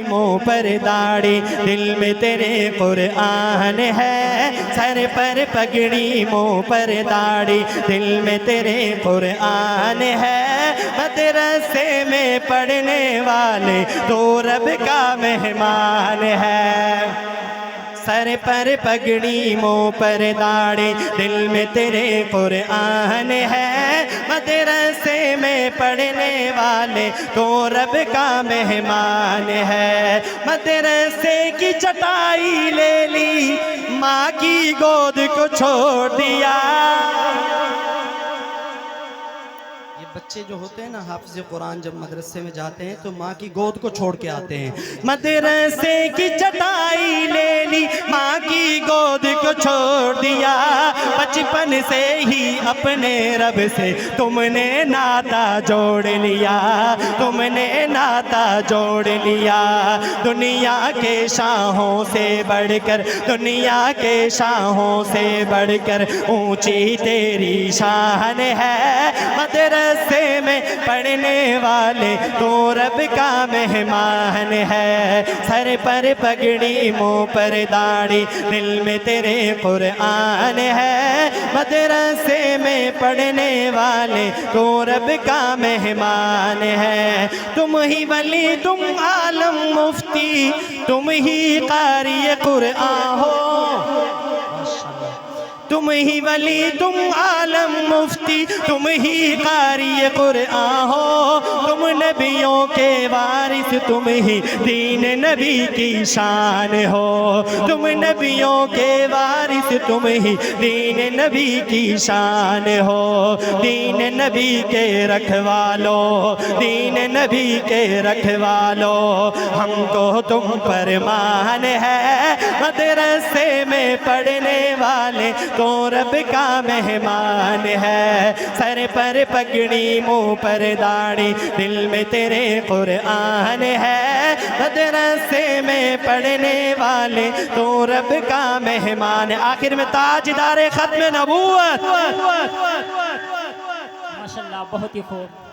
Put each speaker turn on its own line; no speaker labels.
मुँह पर दाढ़ी, दिल में तेरे कुरान है। सर पर पगड़ी, मुँह पर दाढ़ी, दिल में तेरे कुरान है। मदरसे में पढ़ने वाले तो रब का मेहमान है। सर पर पगड़ी, मुँह पर दाढ़ी, दिल में तेरे कुरान है। मदरसे में पढ़ने वाले तो रब का मेहमान है। मदरसे की चटाई ले ली, माँ की गोद को छोड़ दिया। बच्चे जो होते हैं ना हाफिज़ कुरान, जब मदरसे में जाते हैं तो माँ की गोद को छोड़ के आते हैं। मदरसे की चटाई ले ली, माँ की गोद को छोड़ दिया। बचपन से ही अपने रब से तुमने नाता जोड़ लिया, तुमने नाता जोड़ लिया। दुनिया के शाहों से बढ़कर, दुनिया के शाहों से बढ़कर ऊंची तेरी शान है। मदरसे में पढ़ने वाले तो रब का मेहमान है। सर पर पगड़ी, मुँह पर दाढ़ी, दिल में तेरे कुरान है। मदरसे में पढ़ने वाले तो रब का मेहमान है। तुम ही वली, तुम आलम मुफ्ती, तुम ही कारी कुरान हो। तुम ही वली, तुम आलम मुफ्ती, तुम ही कारी कुरान हो। तुम नबियों के वारिस, तुम ही दीन नबी की शान हो। तुम नबियों के वारिस, तुम ही दीन नबी की शान हो। दीन नबी के रखवालो, दीन नबी के रखवालो, हमको तुम पर मान है। मदरसे में पढ़ने वाले तो रब का मेहमान है। सर पर पगड़ी, मुँह पर दाढ़ी, दिल में तेरे कुरान है। मदरसे में पढ़ने वाले तो रब का मेहमान है। आखिर में ताजदार खत्म नबूवत।
माशाल्लाह, बहुत ही खूब।